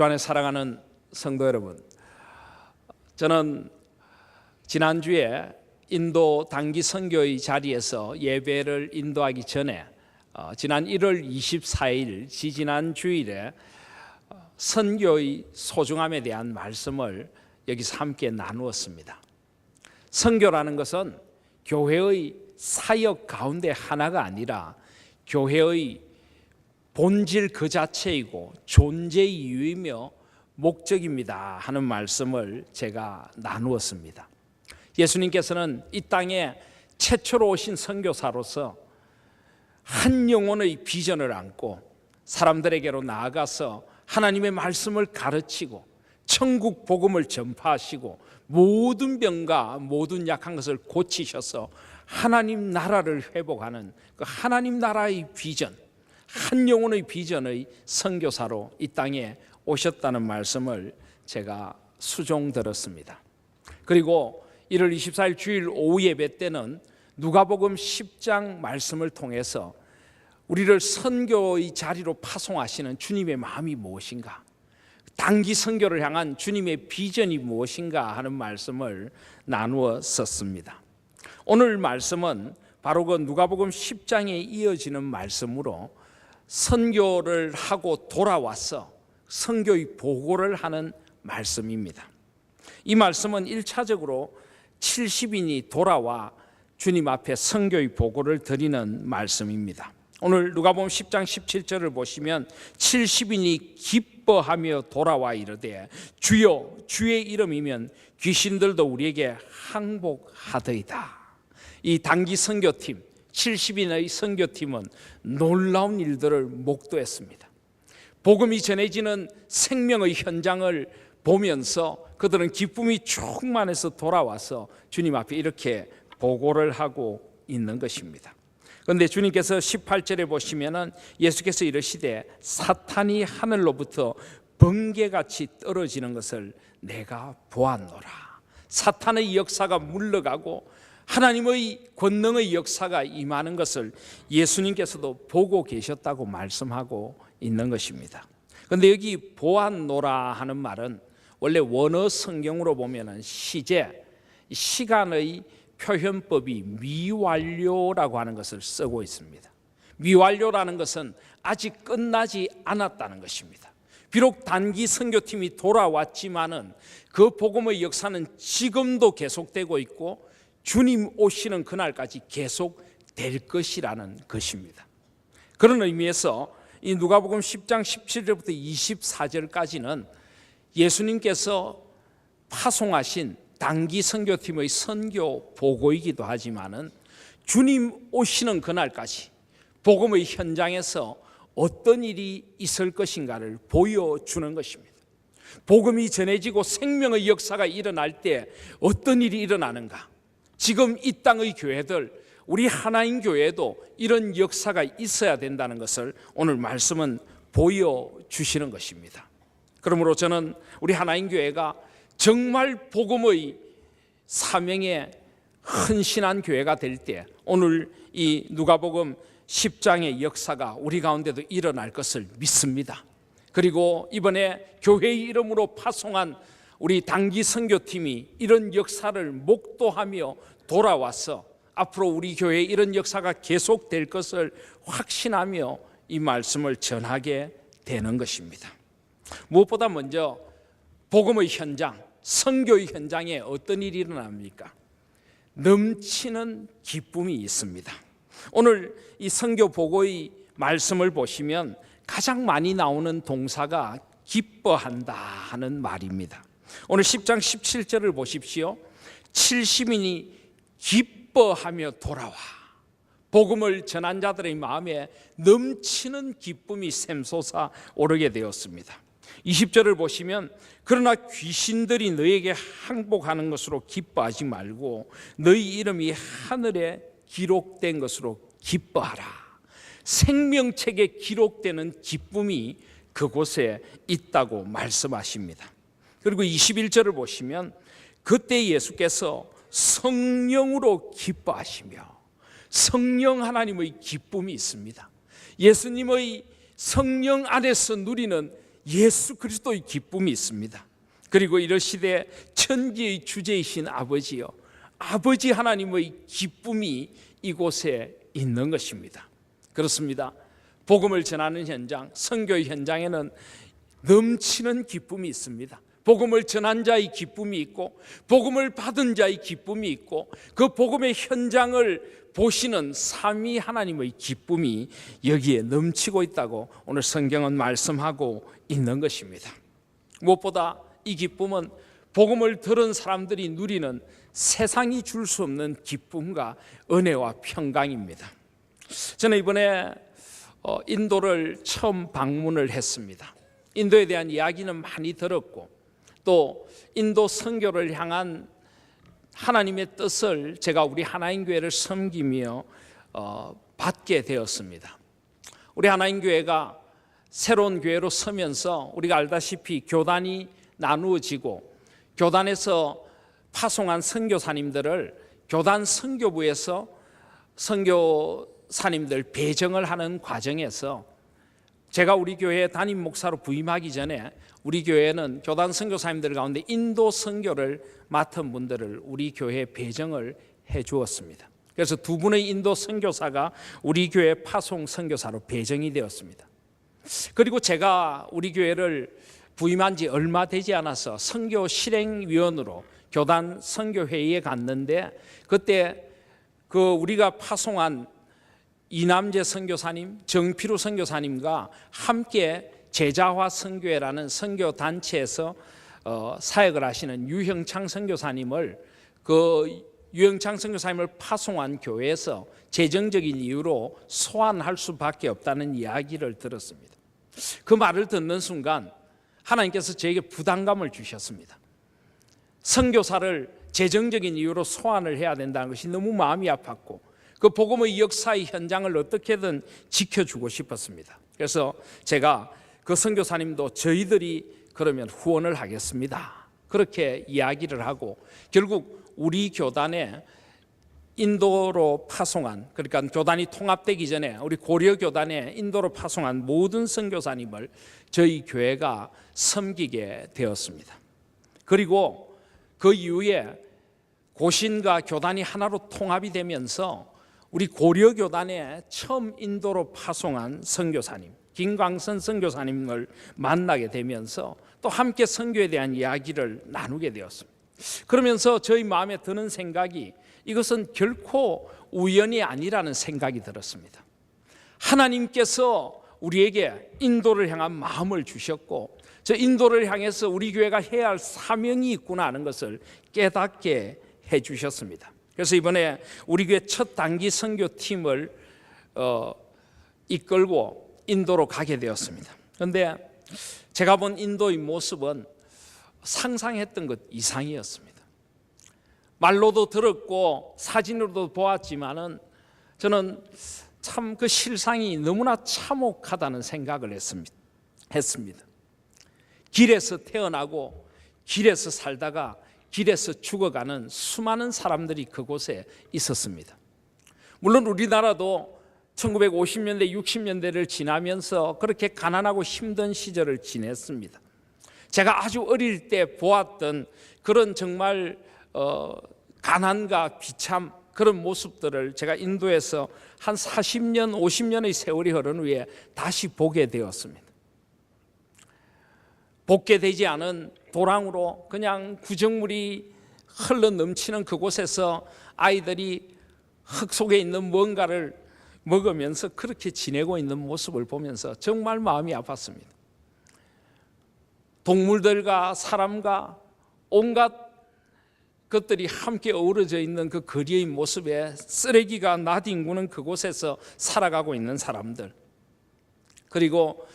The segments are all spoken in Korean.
주 안에 사랑하는 성도 여러분, 저는 지난주에 인도 단기 선교의 자리에서 예배를 인도하기 전에 지난 1월 24일 지지난 주일에 선교의 소중함에 대한 말씀을 여기서 함께 나누었습니다. 선교라는 것은 교회의 사역 가운데 하나가 아니라 교회의 본질 그 자체이고 존재 이유이며 목적입니다 하는 말씀을 제가 나누었습니다. 예수님께서는 이 땅에 최초로 오신 선교사로서 한 영혼의 비전을 안고 사람들에게로 나아가서 하나님의 말씀을 가르치고 천국 복음을 전파하시고 모든 병과 모든 약한 것을 고치셔서 하나님 나라를 회복하는 그 하나님 나라의 비전, 한 영혼의 비전의 선교사로 이 땅에 오셨다는 말씀을 제가 수종 들었습니다. 그리고 1월 24일 주일 오후 예배 때는 누가복음 10장 말씀을 통해서 우리를 선교의 자리로 파송하시는 주님의 마음이 무엇인가, 단기 선교를 향한 주님의 비전이 무엇인가 하는 말씀을 나누었었습니다. 오늘 말씀은 바로 그 누가복음 10장에 이어지는 말씀으로 선교를 하고 돌아와서 선교의 보고를 하는 말씀입니다. 이 말씀은 1차적으로 70인이 돌아와 주님 앞에 선교의 보고를 드리는 말씀입니다. 오늘 누가복음 10장 17절을 보시면 70인이 기뻐하며 돌아와 이르되 주여 주의 이름이면 귀신들도 우리에게 항복하더이다. 이 단기 선교팀 70인의 선교팀은 놀라운 일들을 목도했습니다. 복음이 전해지는 생명의 현장을 보면서 그들은 기쁨이 충만해서 돌아와서 주님 앞에 이렇게 보고를 하고 있는 것입니다. 그런데 주님께서 18절에 보시면은 예수께서 이르시되 사탄이 하늘로부터 번개같이 떨어지는 것을 내가 보았노라. 사탄의 역사가 물러가고 하나님의 권능의 역사가 임하는 것을 예수님께서도 보고 계셨다고 말씀하고 있는 것입니다. 그런데 여기 보았노라 하는 말은 원래 원어 성경으로 보면은 시제, 시간의 표현법이 미완료라고 하는 것을 쓰고 있습니다. 미완료라는 것은 아직 끝나지 않았다는 것입니다. 비록 단기 선교팀이 돌아왔지만은 그 복음의 역사는 지금도 계속되고 있고 주님 오시는 그날까지 계속될 것이라는 것입니다. 그런 의미에서 이 누가복음 10장 17절부터 24절까지는 예수님께서 파송하신 단기 선교팀의 선교 보고이기도 하지만은 주님 오시는 그날까지 복음의 현장에서 어떤 일이 있을 것인가를 보여주는 것입니다. 복음이 전해지고 생명의 역사가 일어날 때 어떤 일이 일어나는가, 지금 이 땅의 교회들, 우리 하나인 교회도 이런 역사가 있어야 된다는 것을 오늘 말씀은 보여주시는 것입니다. 그러므로 저는 우리 하나인 교회가 정말 복음의 사명에 헌신한 교회가 될 때 오늘 이 누가복음 10장의 역사가 우리 가운데도 일어날 것을 믿습니다. 그리고 이번에 교회의 이름으로 파송한 우리 단기 선교팀이 이런 역사를 목도하며 돌아와서 앞으로 우리 교회에 이런 역사가 계속될 것을 확신하며 이 말씀을 전하게 되는 것입니다. 무엇보다 먼저 복음의 현장, 선교의 현장에 어떤 일이 일어납니까? 넘치는 기쁨이 있습니다. 오늘 이 선교 보고의 말씀을 보시면 가장 많이 나오는 동사가 기뻐한다 하는 말입니다. 오늘 10장 17절을 보십시오. 70인이 기뻐하며 돌아와. 복음을 전한 자들의 마음에 넘치는 기쁨이 샘솟아 오르게 되었습니다. 20절을 보시면 그러나 귀신들이 너에게 항복하는 것으로 기뻐하지 말고 너희 이름이 하늘에 기록된 것으로 기뻐하라. 생명책에 기록되는 기쁨이 그곳에 있다고 말씀하십니다. 그리고 21절을 보시면 그때 예수께서 성령으로 기뻐하시며, 성령 하나님의 기쁨이 있습니다. 예수님의 성령 안에서 누리는 예수 그리스도의 기쁨이 있습니다. 그리고 이러시되 천지의 주제이신 아버지여, 아버지 하나님의 기쁨이 이곳에 있는 것입니다. 그렇습니다. 복음을 전하는 현장, 선교의 현장에는 넘치는 기쁨이 있습니다. 복음을 전한 자의 기쁨이 있고 복음을 받은 자의 기쁨이 있고 그 복음의 현장을 보시는 삼위 하나님의 기쁨이 여기에 넘치고 있다고 오늘 성경은 말씀하고 있는 것입니다. 무엇보다 이 기쁨은 복음을 들은 사람들이 누리는 세상이 줄 수 없는 기쁨과 은혜와 평강입니다. 저는 이번에 인도를 처음 방문을 했습니다. 인도에 대한 이야기는 많이 들었고 또 인도 선교를 향한 하나님의 뜻을 제가 우리 하나님교회를 섬기며 받게 되었습니다. 우리 하나님교회가 새로운 교회로 서면서 우리가 알다시피 교단이 나누어지고 교단에서 파송한 선교사님들을 교단 선교부에서 선교사님들 배정을 하는 과정에서 제가 우리 교회에 담임 목사로 부임하기 전에 우리 교회는 교단 선교사님들 가운데 인도 선교를 맡은 분들을 우리 교회에 배정을 해 주었습니다. 그래서 두 분의 인도 선교사가 우리 교회 파송 선교사로 배정이 되었습니다. 그리고 제가 우리 교회를 부임한 지 얼마 되지 않아서 선교 실행위원으로 교단 선교회의에 갔는데 그때 우리가 파송한 이남재 선교사님, 정필우 선교사님과 함께 제자화 선교회라는 선교 단체에서 사역을 하시는 유형창 선교사님을 유형창 선교사님을 파송한 교회에서 재정적인 이유로 소환할 수밖에 없다는 이야기를 들었습니다. 그 말을 듣는 순간 하나님께서 저에게 부담감을 주셨습니다. 선교사를 재정적인 이유로 소환을 해야 된다는 것이 너무 마음이 아팠고 그 복음의 역사의 현장을 어떻게든 지켜주고 싶었습니다. 그래서 제가 그 선교사님도 저희들이 그러면 후원을 하겠습니다. 그렇게 이야기를 하고 결국 우리 교단에 인도로 파송한, 그러니까 교단이 통합되기 전에 우리 고려 교단에 인도로 파송한 모든 선교사님을 저희 교회가 섬기게 되었습니다. 그리고 그 이후에 고신과 교단이 하나로 통합이 되면서 우리 고려 교단에 처음 인도로 파송한 선교사님 김광선 선교사님을 만나게 되면서 또 함께 선교에 대한 이야기를 나누게 되었습니다. 그러면서 저희 마음에 드는 생각이 이것은 결코 우연이 아니라는 생각이 들었습니다. 하나님께서 우리에게 인도를 향한 마음을 주셨고 저 인도를 향해서 우리 교회가 해야 할 사명이 있구나 하는 것을 깨닫게 해주셨습니다. 그래서 이번에 우리 교회 첫 단기 선교팀을 이끌고 인도로 가게 되었습니다. 그런데 제가 본 인도의 모습은 상상했던 것 이상이었습니다. 말로도 들었고 사진으로도 보았지만은 저는 참 그 실상이 너무나 참혹하다는 생각을 했습니다. 길에서 태어나고 길에서 살다가 길에서 죽어가는 수많은 사람들이 그곳에 있었습니다. 물론 우리나라도 1950년대, 60년대를 지나면서 그렇게 가난하고 힘든 시절을 지냈습니다. 제가 아주 어릴 때 보았던 그런 정말 가난과 비참 그런 모습들을 제가 인도에서 한 40년, 50년의 세월이 흐른 후에 다시 보게 되었습니다. 복개되지 않은 도랑으로 그냥 구정물이 흘러 넘치는 그곳에서 아이들이 흙 속에 있는 뭔가를 먹으면서 그렇게 지내고 있는 모습을 보면서 정말 마음이 아팠습니다. 동물들과 사람과 온갖 것들이 함께 어우러져 있는 그 거리의 모습에 쓰레기가 나뒹구는 그곳에서 살아가고 있는 사람들, 그리고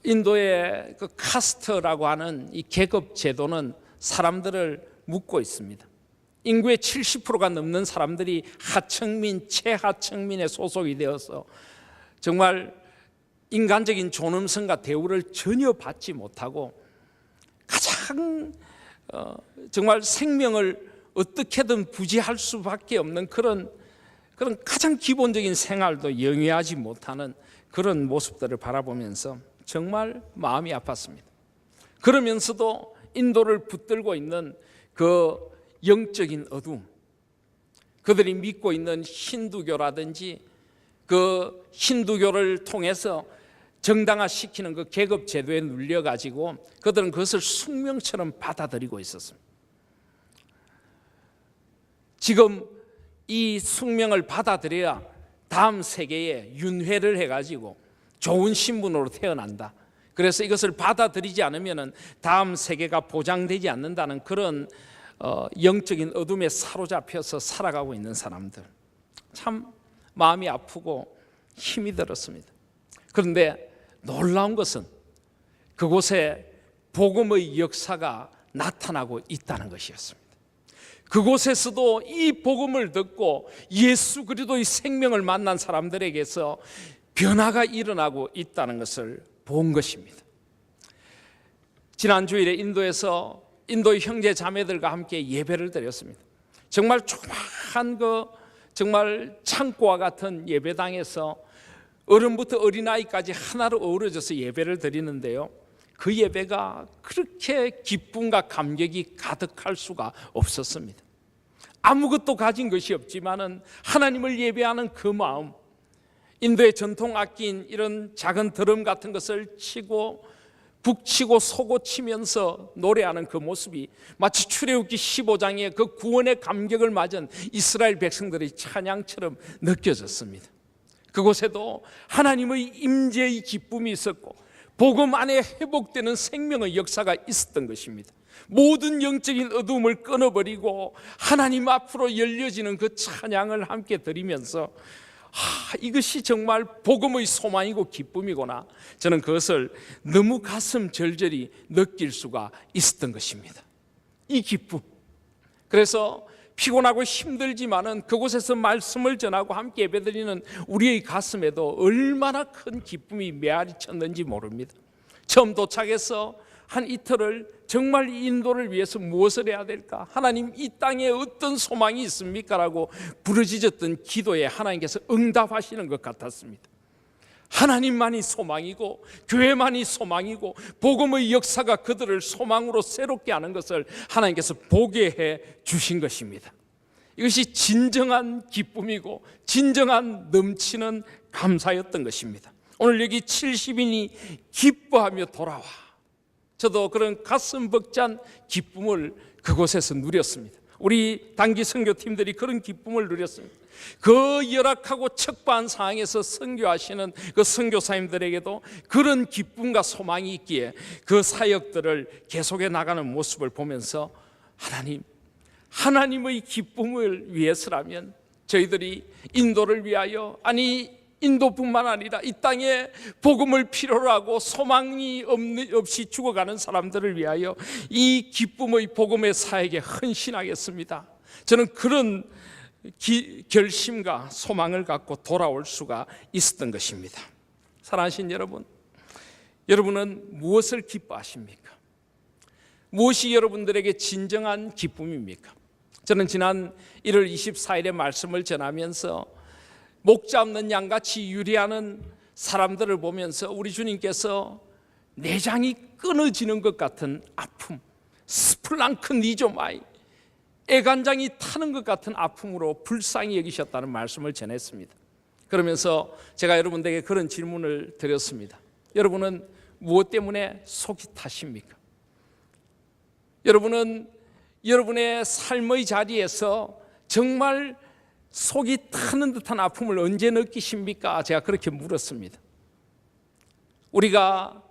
인도의 그 카스트라고 하는 이 계급 제도는 사람들을 묶고 있습니다. 인구의 70%가 넘는 사람들이 하층민, 최하층민에 소속이 되어서 정말 인간적인 존엄성과 대우를 전혀 받지 못하고 가장 정말 생명을 어떻게든 부지할 수밖에 없는 그런 가장 기본적인 생활도 영위하지 못하는 그런 모습들을 바라보면서 정말 마음이 아팠습니다. 그러면서도 인도를 붙들고 있는 그 영적인 어둠, 그들이 믿고 있는 힌두교라든지 그 힌두교를 통해서 정당화시키는 그 계급 제도에 눌려가지고 그들은 그것을 숙명처럼 받아들이고 있었습니다. 지금 이 숙명을 받아들여야 다음 세계에 윤회를 해가지고 좋은 신분으로 태어난다. 그래서 이것을 받아들이지 않으면 다음 세계가 보장되지 않는다는 그런 영적인 어둠에 사로잡혀서 살아가고 있는 사람들, 참 마음이 아프고 힘이 들었습니다. 그런데 놀라운 것은 그곳에 복음의 역사가 나타나고 있다는 것이었습니다. 그곳에서도 이 복음을 듣고 예수 그리스도의 생명을 만난 사람들에게서 변화가 일어나고 있다는 것을 본 것입니다. 지난 주일에 인도에서 인도의 형제 자매들과 함께 예배를 드렸습니다. 정말 조그마한 정말 창고와 같은 예배당에서 어른부터 어린아이까지 하나로 어우러져서 예배를 드리는데요, 그 예배가 그렇게 기쁨과 감격이 가득할 수가 없었습니다. 아무것도 가진 것이 없지만은 하나님을 예배하는 그 마음, 인도의 전통 악기인 이런 작은 드럼 같은 것을 치고 북치고 소고 치면서 노래하는 그 모습이 마치 출애굽기 15장의 그 구원의 감격을 맞은 이스라엘 백성들의 찬양처럼 느껴졌습니다. 그곳에도 하나님의 임재의 기쁨이 있었고 복음 안에 회복되는 생명의 역사가 있었던 것입니다. 모든 영적인 어둠을 끊어버리고 하나님 앞으로 열려지는 그 찬양을 함께 드리면서 이것이 정말 복음의 소망이고 기쁨이구나, 저는 그것을 너무 가슴 절절히 느낄 수가 있었던 것입니다. 이 기쁨, 그래서 피곤하고 힘들지만은 그곳에서 말씀을 전하고 함께 예배드리는 우리의 가슴에도 얼마나 큰 기쁨이 메아리쳤는지 모릅니다. 처음 도착해서 한 이틀을 정말 이 인도를 위해서 무엇을 해야 될까? 하나님, 이 땅에 어떤 소망이 있습니까? 라고 부르짖었던 기도에 하나님께서 응답하시는 것 같았습니다. 하나님만이 소망이고 교회만이 소망이고 복음의 역사가 그들을 소망으로 새롭게 하는 것을 하나님께서 보게 해 주신 것입니다. 이것이 진정한 기쁨이고 진정한 넘치는 감사였던 것입니다. 오늘 여기 70인이 기뻐하며 돌아와, 저도 그런 가슴 벅찬 기쁨을 그곳에서 누렸습니다. 우리 단기 선교팀들이 그런 기쁨을 누렸습니다. 그 열악하고 척박한 상황에서 선교하시는 그 선교사님들에게도 그런 기쁨과 소망이 있기에 그 사역들을 계속해 나가는 모습을 보면서 하나님의 기쁨을 위해서라면 저희들이 인도를 위하여, 아니 인도뿐만 아니라 이 땅에 복음을 필요로 하고 소망이 없이 죽어가는 사람들을 위하여 이 기쁨의 복음의 사역에 헌신하겠습니다. 저는 그런 결심과 소망을 갖고 돌아올 수가 있었던 것입니다. 사랑하신 여러분, 여러분은 무엇을 기뻐하십니까? 무엇이 여러분들에게 진정한 기쁨입니까? 저는 지난 1월 24일에 말씀을 전하면서 목자 없는 양같이 유리하는 사람들을 보면서 우리 주님께서 내장이 끊어지는 것 같은 아픔, 스플랑크니조마이, 애간장이 타는 것 같은 아픔으로 불쌍히 여기셨다는 말씀을 전했습니다. 그러면서 제가 여러분들에게 그런 질문을 드렸습니다. 여러분은 무엇 때문에 속이 타십니까? 여러분은 여러분의 삶의 자리에서 정말 속이 타는 듯한 아픔을 언제 느끼십니까? 제가 그렇게 물었습니다. 우리가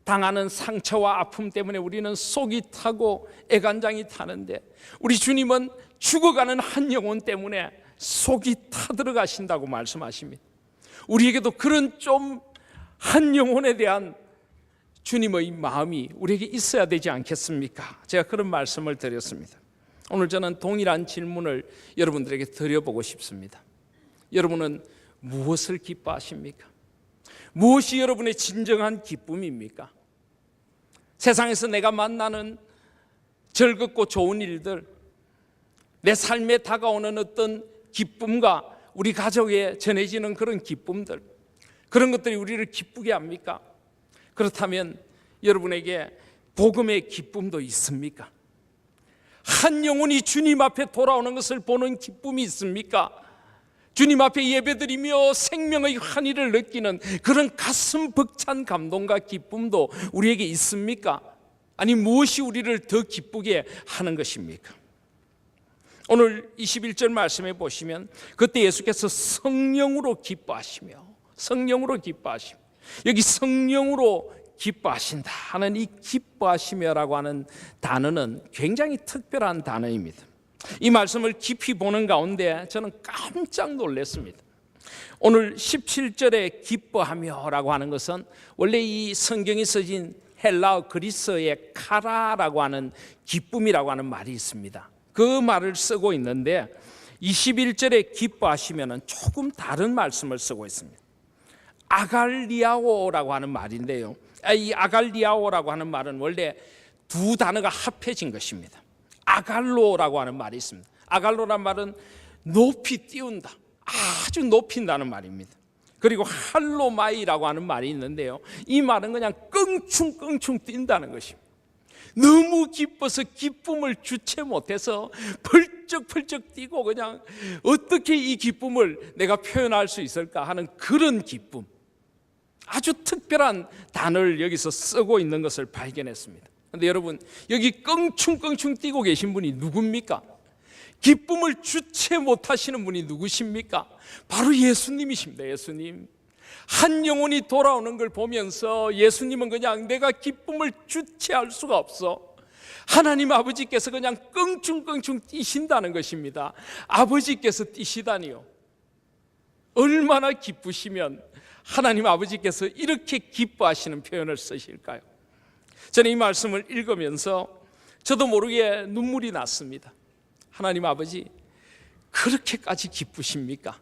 당하는 상처와 아픔 때문에 우리는 속이 타고 애간장이 타는데, 우리 주님은 죽어가는 한 영혼 때문에 속이 타들어가신다고 말씀하십니다. 우리에게도 그런 좀 한 영혼에 대한 주님의 마음이 우리에게 있어야 되지 않겠습니까? 제가 그런 말씀을 드렸습니다. 오늘 저는 동일한 질문을 여러분들에게 드려보고 싶습니다. 여러분은 무엇을 기뻐하십니까? 무엇이 여러분의 진정한 기쁨입니까? 세상에서 내가 만나는 즐겁고 좋은 일들, 내 삶에 다가오는 어떤 기쁨과 우리 가족에 전해지는 그런 기쁨들, 그런 것들이 우리를 기쁘게 합니까? 그렇다면 여러분에게 복음의 기쁨도 있습니까? 한 영혼이 주님 앞에 돌아오는 것을 보는 기쁨이 있습니까? 주님 앞에 예배드리며 생명의 환희를 느끼는 그런 가슴 벅찬 감동과 기쁨도 우리에게 있습니까? 아니, 무엇이 우리를 더 기쁘게 하는 것입니까? 오늘 21절 말씀에 보시면 그때 예수께서 성령으로 기뻐하시며, 여기 성령으로 기뻐하신다 하는 이 기뻐하시며라고 하는 단어는 굉장히 특별한 단어입니다. 이 말씀을 깊이 보는 가운데 저는 깜짝 놀랐습니다. 오늘 17절에 기뻐하며라고 하는 것은 원래 이 성경이 써진 헬라어 그리스어의 카라라고 하는 기쁨이라고 하는 말이 있습니다. 그 말을 쓰고 있는데 21절에 기뻐하시면은 조금 다른 말씀을 쓰고 있습니다. 아갈리아오라고 하는 말인데요, 이 아갈리아오라고 하는 말은 원래 두 단어가 합해진 것입니다. 아갈로라고 하는 말이 있습니다. 아갈로란 말은 높이 띄운다, 아주 높인다는 말입니다. 그리고 할로마이라고 하는 말이 있는데요, 이 말은 그냥 끙충끙충 뛴다는 것입니다. 너무 기뻐서 기쁨을 주체 못해서 펄쩍펄쩍 뛰고 그냥 어떻게 이 기쁨을 내가 표현할 수 있을까 하는 그런 기쁨, 아주 특별한 단어를 여기서 쓰고 있는 것을 발견했습니다. 그런데 여러분, 여기 끙충끙충 뛰고 계신 분이 누굽니까? 기쁨을 주체 못하시는 분이 누구십니까? 바로 예수님이십니다. 예수님. 한 영혼이 돌아오는 걸 보면서 예수님은 그냥 내가 기쁨을 주체할 수가 없어, 하나님 아버지께서 그냥 끙충끙충 뛰신다는 것입니다. 아버지께서 뛰시다니요. 얼마나 기쁘시면 하나님 아버지께서 이렇게 기뻐하시는 표현을 쓰실까요? 저는 이 말씀을 읽으면서 저도 모르게 눈물이 났습니다. 하나님 아버지, 그렇게까지 기쁘십니까?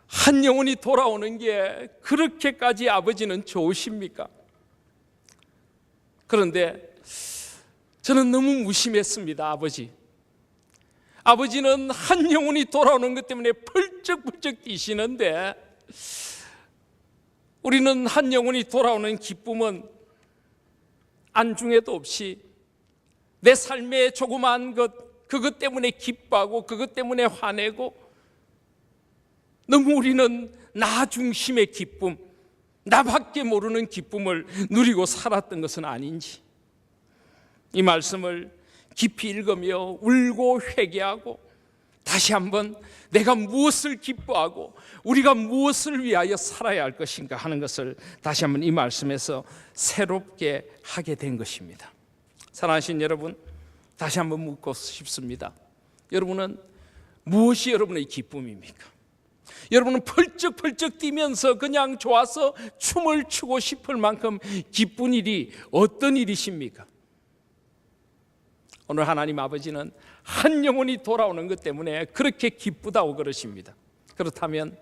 한 영혼이 돌아오는 게 그렇게까지 아버지는 좋으십니까? 그런데 저는 너무 무심했습니다. 아버지는 한 영혼이 돌아오는 것 때문에 펄쩍펄쩍 뛰시는데 우리는 한 영혼이 돌아오는 기쁨은 안중에도 없이 내 삶의 조그마한 것, 그것 때문에 기뻐하고 그것 때문에 화내고, 너무 우리는 나 중심의 기쁨, 나밖에 모르는 기쁨을 누리고 살았던 것은 아닌지, 이 말씀을 깊이 읽으며 울고 회개하고 다시 한번 내가 무엇을 기뻐하고 우리가 무엇을 위하여 살아야 할 것인가 하는 것을 다시 한번 이 말씀에서 새롭게 하게 된 것입니다. 사랑하신 여러분, 다시 한번 묻고 싶습니다. 여러분은 무엇이 여러분의 기쁨입니까? 여러분은 펄쩍펄쩍 뛰면서 그냥 좋아서 춤을 추고 싶을 만큼 기쁜 일이 어떤 일이십니까? 오늘 하나님 아버지는 한 영혼이 돌아오는 것 때문에 그렇게 기쁘다고 그러십니다. 그렇다면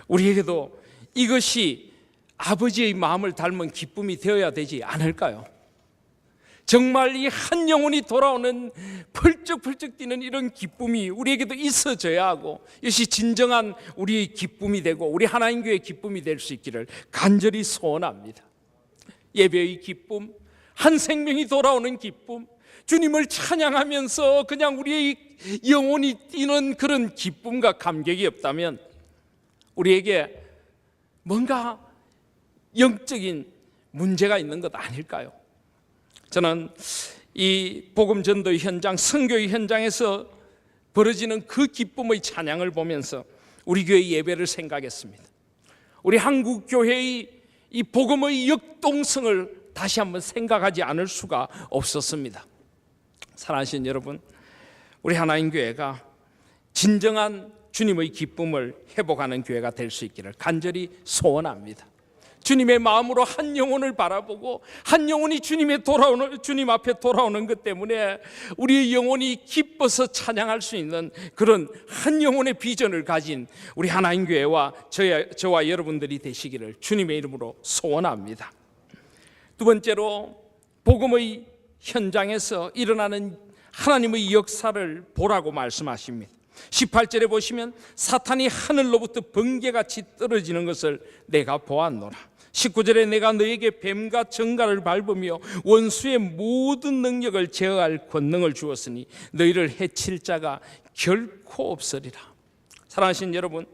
우리에게도 이것이 아버지의 마음을 닮은 기쁨이 되어야 되지 않을까요? 정말 이 한 영혼이 돌아오는 펄쩍펄쩍 뛰는 이런 기쁨이 우리에게도 있어져야 하고, 이것이 진정한 우리의 기쁨이 되고 우리 하나님교회의 기쁨이 될 수 있기를 간절히 소원합니다. 예배의 기쁨, 한 생명이 돌아오는 기쁨, 주님을 찬양하면서 그냥 우리의 영혼이 뛰는 그런 기쁨과 감격이 없다면 우리에게 뭔가 영적인 문제가 있는 것 아닐까요? 저는 이 복음 전도의 현장, 선교의 현장에서 벌어지는 그 기쁨의 찬양을 보면서 우리 교회 예배를 생각했습니다. 우리 한국 교회의 이 복음의 역동성을 다시 한번 생각하지 않을 수가 없었습니다. 사랑하신 여러분, 우리 하나님 교회가 진정한 주님의 기쁨을 회복하는 교회가 될 수 있기를 간절히 소원합니다. 주님의 마음으로 한 영혼을 바라보고 한 영혼이 주님 앞에 돌아오는 것 때문에 우리의 영혼이 기뻐서 찬양할 수 있는 그런 한 영혼의 비전을 가진 우리 하나님 교회와 저와 여러분들이 되시기를 주님의 이름으로 소원합니다. 두 번째로, 복음의 현장에서 일어나는 하나님의 역사를 보라고 말씀하십니다. 18절에 보시면 사탄이 하늘로부터 번개같이 떨어지는 것을 내가 보았노라. 19절에 내가 너에게 뱀과 정갈을 밟으며 원수의 모든 능력을 제어할 권능을 주었으니 너희를 해칠 자가 결코 없으리라. 사랑하신 여러분,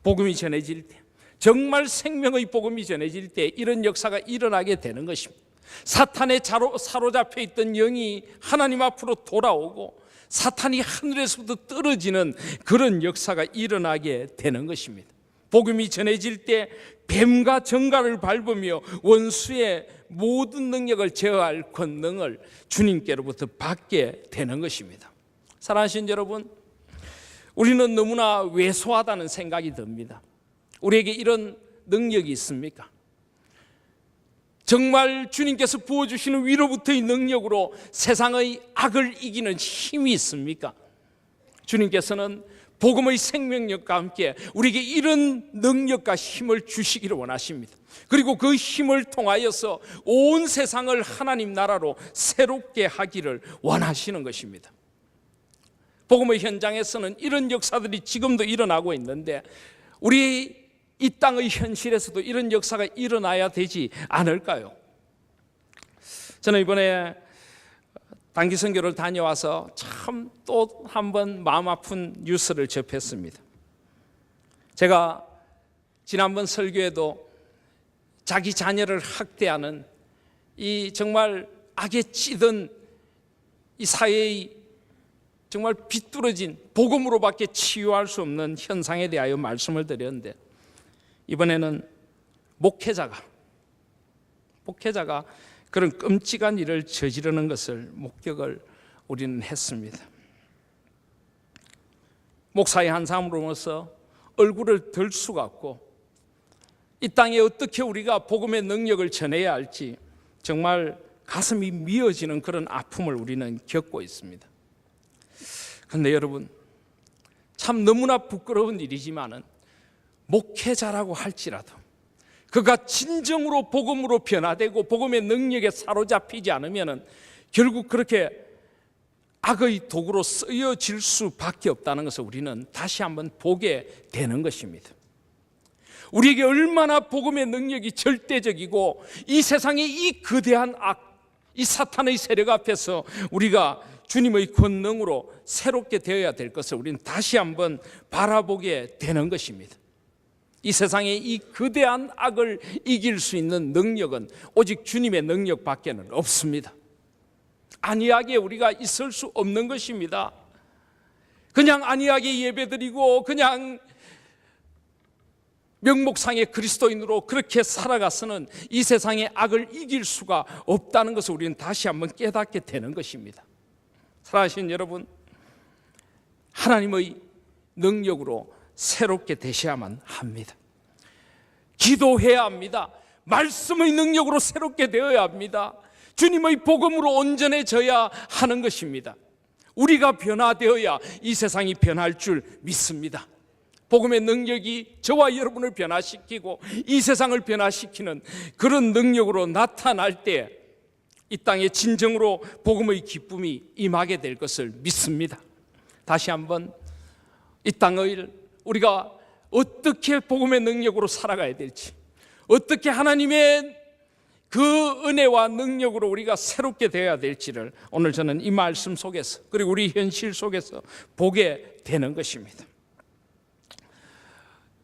복음이 전해질 때, 정말 생명의 복음이 전해질 때 이런 역사가 일어나게 되는 것입니다. 사탄의 사로잡혀 있던 영이 하나님 앞으로 돌아오고 사탄이 하늘에서부터 떨어지는 그런 역사가 일어나게 되는 것입니다. 복음이 전해질 때 뱀과 정갈을 밟으며 원수의 모든 능력을 제어할 권능을 주님께로부터 받게 되는 것입니다. 사랑하신 여러분, 우리는 너무나 왜소하다는 생각이 듭니다. 우리에게 이런 능력이 있습니까? 정말 주님께서 부어주시는 위로부터의 능력으로 세상의 악을 이기는 힘이 있습니까? 주님께서는 복음의 생명력과 함께 우리에게 이런 능력과 힘을 주시기를 원하십니다. 그리고 그 힘을 통하여서 온 세상을 하나님 나라로 새롭게 하기를 원하시는 것입니다. 복음의 현장에서는 이런 역사들이 지금도 일어나고 있는데 우리 이 땅의 현실에서도 이런 역사가 일어나야 되지 않을까요? 저는 이번에 단기 선교를 다녀와서 참 또 한 번 마음 아픈 뉴스를 접했습니다. 제가 지난번 설교에도 자기 자녀를 학대하는 이 정말 악에 찌든 이 사회의 정말 비뚤어진 복음으로밖에 치유할 수 없는 현상에 대하여 말씀을 드렸는데 이번에는 목회자가 그런 끔찍한 일을 저지르는 것을 목격을 우리는 했습니다. 목사의 한 사람으로서 얼굴을 들 수가 없고 이 땅에 어떻게 우리가 복음의 능력을 전해야 할지 정말 가슴이 미어지는 그런 아픔을 우리는 겪고 있습니다. 그런데 여러분, 참 너무나 부끄러운 일이지만은 목회자라고 할지라도 그가 진정으로 복음으로 변화되고 복음의 능력에 사로잡히지 않으면 결국 그렇게 악의 도구로 쓰여질 수밖에 없다는 것을 우리는 다시 한번 보게 되는 것입니다. 우리에게 얼마나 복음의 능력이 절대적이고 이 세상의 이 거대한 악, 이 사탄의 세력 앞에서 우리가 주님의 권능으로 새롭게 되어야 될 것을 우리는 다시 한번 바라보게 되는 것입니다. 이 세상의 이 거대한 악을 이길 수 있는 능력은 오직 주님의 능력밖에는 없습니다. 안이하게 우리가 있을 수 없는 것입니다. 그냥 안이하게 예배드리고 그냥 명목상의 그리스도인으로 그렇게 살아가서는 이 세상의 악을 이길 수가 없다는 것을 우리는 다시 한번 깨닫게 되는 것입니다. 사랑하시는 여러분, 하나님의 능력으로 새롭게 되셔야만 합니다. 기도해야 합니다. 말씀의 능력으로 새롭게 되어야 합니다. 주님의 복음으로 온전해져야 하는 것입니다. 우리가 변화되어야 이 세상이 변할 줄 믿습니다. 복음의 능력이 저와 여러분을 변화시키고 이 세상을 변화시키는 그런 능력으로 나타날 때 이 땅에 진정으로 복음의 기쁨이 임하게 될 것을 믿습니다. 다시 한번 이 땅을 우리가 어떻게 복음의 능력으로 살아가야 될지, 어떻게 하나님의 그 은혜와 능력으로 우리가 새롭게 되어야 될지를 오늘 저는 이 말씀 속에서 그리고 우리 현실 속에서 보게 되는 것입니다.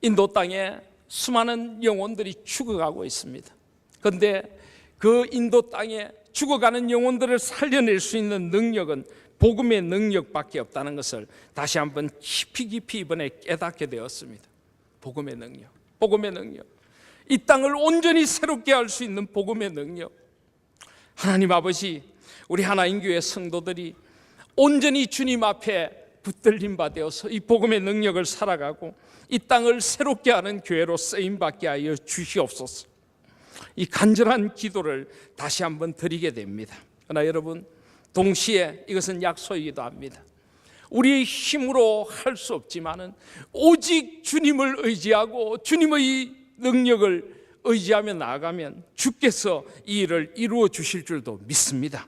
인도 땅에 수많은 영혼들이 죽어가고 있습니다. 그런데 그 인도 땅에 죽어가는 영혼들을 살려낼 수 있는 능력은 복음의 능력밖에 없다는 것을 다시 한번 깊이 이번에 깨닫게 되었습니다. 복음의 능력, 이 땅을 온전히 새롭게 할 수 있는 복음의 능력. 하나님 아버지, 우리 하나님교회 성도들이 온전히 주님 앞에 붙들림 바 되어서 이 복음의 능력을 살아가고 이 땅을 새롭게 하는 교회로 쓰임받게 하여 주시옵소서. 이 간절한 기도를 다시 한번 드리게 됩니다. 그러나 여러분, 동시에 이것은 약속이기도 합니다. 우리의 힘으로 할 수 없지만은 오직 주님을 의지하고 주님의 능력을 의지하며 나아가면 주께서 이 일을 이루어 주실 줄도 믿습니다.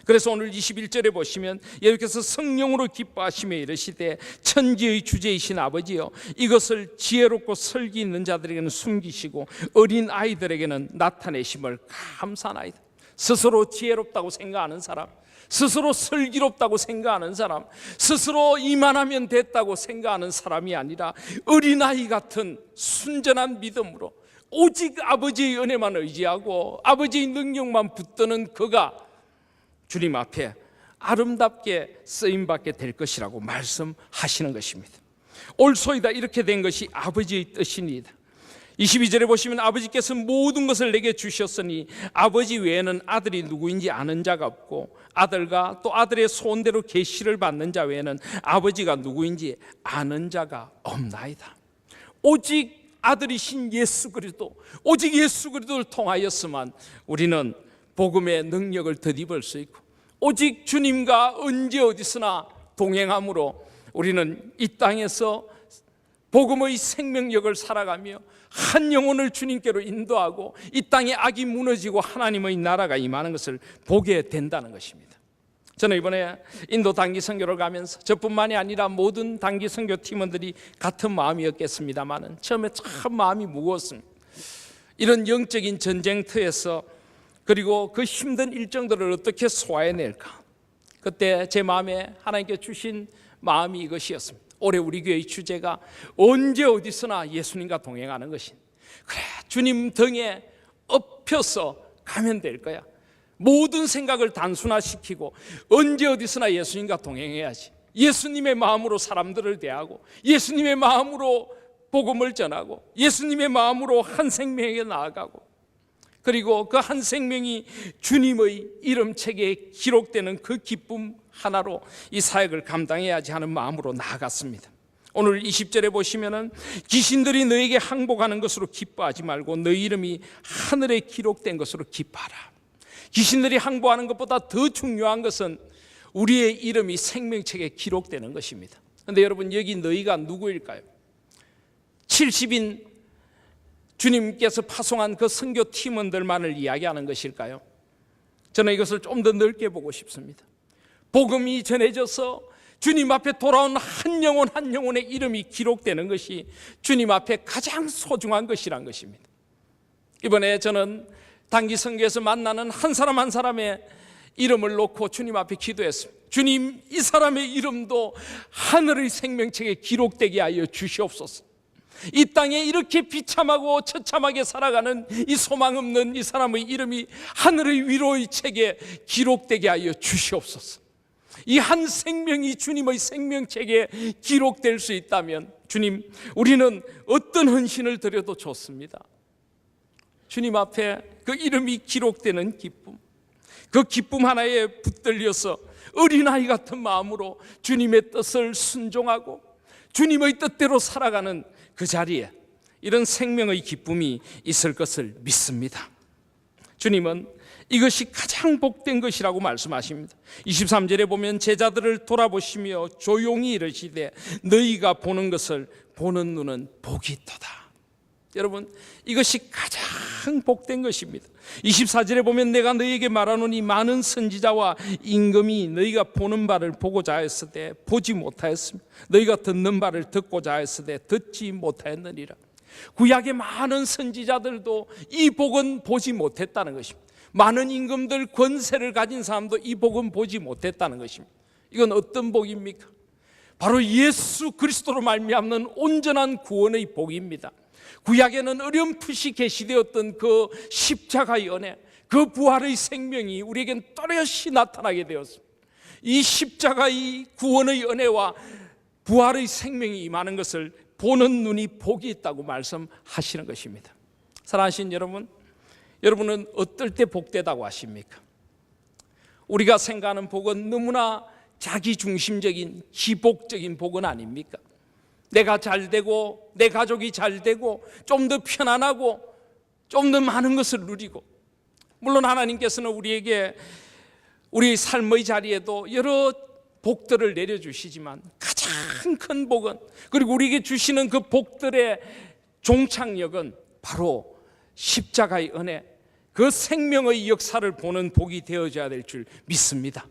그래서 오늘 21절에 보시면 예수께서 성령으로 기뻐하시며 이르시되 천지의 주제이신 아버지여 이것을 지혜롭고 설기 있는 자들에게는 숨기시고 어린 아이들에게는 나타내심을 감사하나이다. 스스로 지혜롭다고 생각하는 사람, 스스로 슬기롭다고 생각하는 사람, 스스로 이만하면 됐다고 생각하는 사람이 아니라 어린아이 같은 순전한 믿음으로 오직 아버지의 은혜만 의지하고 아버지의 능력만 붙드는 그가 주님 앞에 아름답게 쓰임받게 될 것이라고 말씀하시는 것입니다. 옳소이다, 이렇게 된 것이 아버지의 뜻이니이다. 22절에 보시면 아버지께서 모든 것을 내게 주셨으니 아버지 외에는 아들이 누구인지 아는 자가 없고 아들과 또 아들의 소원대로 계시를 받는 자 외에는 아버지가 누구인지 아는 자가 없나이다. 오직 아들이신 예수 그리스도, 오직 예수 그리스도를 통하였으만 우리는 복음의 능력을 덧입을 수 있고 오직 주님과 언제 어디서나 동행함으로 우리는 이 땅에서 복음의 생명력을 살아가며 한 영혼을 주님께로 인도하고 이 땅에 악이 무너지고 하나님의 나라가 임하는 것을 보게 된다는 것입니다. 저는 이번에 인도 단기 선교를 가면서 저뿐만이 아니라 모든 단기 선교 팀원들이 같은 마음이었겠습니다만 처음에 참 마음이 무거웠습니다. 이런 영적인 전쟁터에서 그리고 그 힘든 일정들을 어떻게 소화해낼까? 그때 제 마음에 하나님께 주신 마음이 이것이었습니다. 올해 우리 교회의 주제가 언제 어디서나 예수님과 동행하는 것인, 그래 주님 등에 엎혀서 가면 될 거야. 모든 생각을 단순화시키고 언제 어디서나 예수님과 동행해야지. 예수님의 마음으로 사람들을 대하고 예수님의 마음으로 복음을 전하고 예수님의 마음으로 한 생명에게 나아가고 그리고 그 한 생명이 주님의 이름책에 기록되는 그 기쁨 하나로 이 사역을 감당해야지 하는 마음으로 나아갔습니다. 오늘 20절에 보시면은 귀신들이 너에게 항복하는 것으로 기뻐하지 말고 너희 이름이 하늘에 기록된 것으로 기뻐하라. 귀신들이 항복하는 것보다 더 중요한 것은 우리의 이름이 생명책에 기록되는 것입니다. 그런데 여러분, 여기 너희가 누구일까요? 70인 주님께서 파송한 그 선교 팀원들만을 이야기하는 것일까요? 저는 이것을 좀 더 넓게 보고 싶습니다. 복음이 전해져서 주님 앞에 돌아온 한 영혼 한 영혼의 이름이 기록되는 것이 주님 앞에 가장 소중한 것이란 것입니다. 이번에 저는 단기 선교에서 만나는 한 사람 한 사람의 이름을 놓고 주님 앞에 기도했습니다. 주님, 이 사람의 이름도 하늘의 생명책에 기록되게 하여 주시옵소서. 이 땅에 이렇게 비참하고 처참하게 살아가는 이 소망 없는 이 사람의 이름이 하늘의 위로의 책에 기록되게 하여 주시옵소서. 이 한 생명이 주님의 생명책에 기록될 수 있다면 주님, 우리는 어떤 헌신을 드려도 좋습니다. 주님 앞에 그 이름이 기록되는 기쁨, 그 기쁨 하나에 붙들려서 어린아이 같은 마음으로 주님의 뜻을 순종하고 주님의 뜻대로 살아가는 그 자리에 이런 생명의 기쁨이 있을 것을 믿습니다. 주님은 이것이 가장 복된 것이라고 말씀하십니다. 23절에 보면 제자들을 돌아보시며 조용히 이르시되 너희가 보는 것을 보는 눈은 복이 있도다. 여러분, 이것이 가장 복된 것입니다. 24절에 보면 내가 너희에게 말하노니 많은 선지자와 임금이 너희가 보는 바를 보고자 하였으되 보지 못하였으며 너희가 듣는 바를 듣고자 하였으되 듣지 못하였느니라. 구약의 많은 선지자들도 이 복은 보지 못했다는 것입니다. 많은 임금들, 권세를 가진 사람도 이 복은 보지 못했다는 것입니다. 이건 어떤 복입니까? 바로 예수 그리스도로 말미암는 온전한 구원의 복입니다. 구약에는 어렴풋이 계시되었던 그 십자가의 은혜, 그 부활의 생명이 우리에겐 또렷이 나타나게 되었습니다. 이 십자가의 구원의 은혜와 부활의 생명이 임하는 것을 보는 눈이 복이 있다고 말씀하시는 것입니다. 사랑하신 여러분, 여러분은 어떨 때 복되다고 하십니까? 우리가 생각하는 복은 너무나 자기중심적인 기복적인 복은 아닙니까? 내가 잘 되고 내 가족이 잘 되고 좀 더 편안하고 좀 더 많은 것을 누리고, 물론 하나님께서는 우리에게 우리 삶의 자리에도 여러 복들을 내려주시지만 가장 큰 복은, 그리고 우리에게 주시는 그 복들의 종착역은 바로 십자가의 은혜, 그 생명의 역사를 보는 복이 되어져야 될 줄 믿습니다.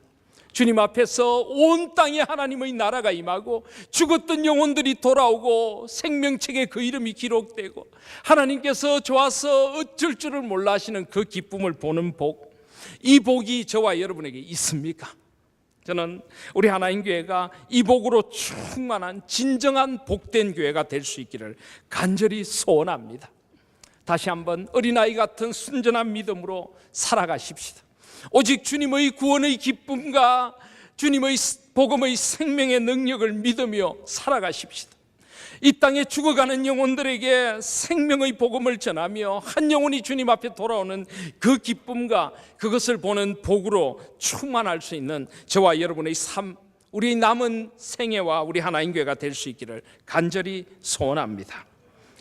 주님 앞에서 온 땅에 하나님의 나라가 임하고 죽었던 영혼들이 돌아오고 생명책에 그 이름이 기록되고 하나님께서 좋아서 어쩔 줄을 몰라 하시는 그 기쁨을 보는 복, 이 복이 저와 여러분에게 있습니까? 저는 우리 하나님교회가 이 복으로 충만한 진정한 복된 교회가 될 수 있기를 간절히 소원합니다. 다시 한번 어린아이 같은 순전한 믿음으로 살아가십시다. 오직 주님의 구원의 기쁨과 주님의 복음의 생명의 능력을 믿으며 살아가십시다. 이 땅에 죽어가는 영혼들에게 생명의 복음을 전하며 한 영혼이 주님 앞에 돌아오는 그 기쁨과 그것을 보는 복으로 충만할 수 있는 저와 여러분의 삶, 우리 남은 생애와 우리 하나님 교회가 될 수 있기를 간절히 소원합니다.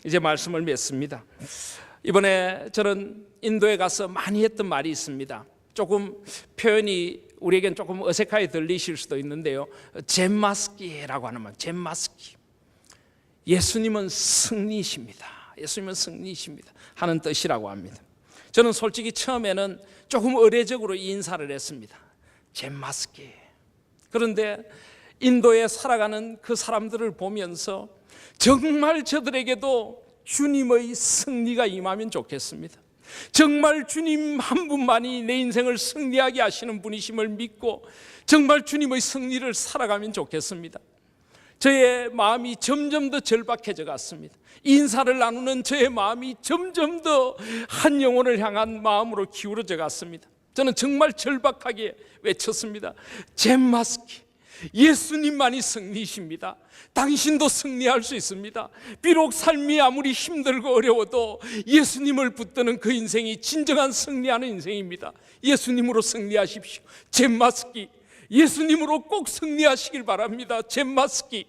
이제 말씀을 맺습니다. 이번에 저는 인도에 가서 많이 했던 말이 있습니다. 조금 표현이 우리에겐 조금 어색하게 들리실 수도 있는데요, 젬마스키라고 하는 말, 젬마스키. 예수님은 승리이십니다. 예수님은 승리이십니다 하는 뜻이라고 합니다. 저는 솔직히 처음에는 조금 의례적으로 이 인사를 했습니다. 젬마스키. 그런데 인도에 살아가는 그 사람들을 보면서 정말 저들에게도 주님의 승리가 임하면 좋겠습니다. 정말 주님 한 분만이 내 인생을 승리하게 하시는 분이심을 믿고 정말 주님의 승리를 살아가면 좋겠습니다. 저의 마음이 점점 더 절박해져 갔습니다. 인사를 나누는 저의 마음이 점점 더 한 영혼을 향한 마음으로 기울어져 갔습니다. 저는 정말 절박하게 외쳤습니다. 젬마스키, 예수님만이 승리이십니다. 당신도 승리할 수 있습니다. 비록 삶이 아무리 힘들고 어려워도 예수님을 붙드는 그 인생이 진정한 승리하는 인생입니다. 예수님으로 승리하십시오. 젬마스키, 예수님으로 꼭 승리하시길 바랍니다. 젬마스키,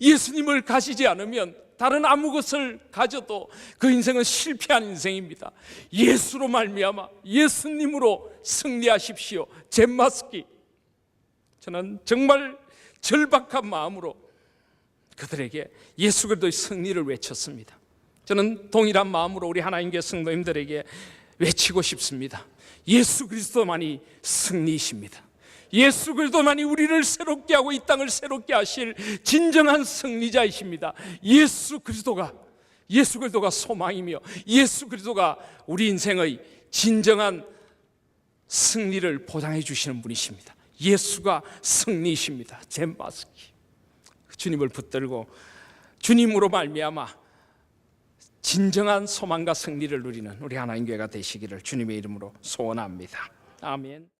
예수님을 가지지 않으면 다른 아무 것을 가져도 그 인생은 실패한 인생입니다. 예수로 말미암아 예수님으로 승리하십시오. 젬마스키. 저는 정말 절박한 마음으로 그들에게 예수 그리스도의 승리를 외쳤습니다. 저는 동일한 마음으로 우리 하나님께 성도님들에게 외치고 싶습니다. 예수 그리스도만이 승리이십니다. 예수 그리스도만이 우리를 새롭게 하고 이 땅을 새롭게 하실 진정한 승리자이십니다. 예수 그리스도가 소망이며 예수 그리스도가 우리 인생의 진정한 승리를 보장해 주시는 분이십니다. 예수가 승리이십니다. 젬마스키. 주님을 붙들고 주님으로 말미암아 진정한 소망과 승리를 누리는 우리 하나님 교회가 되시기를 주님의 이름으로 소원합니다. 아멘.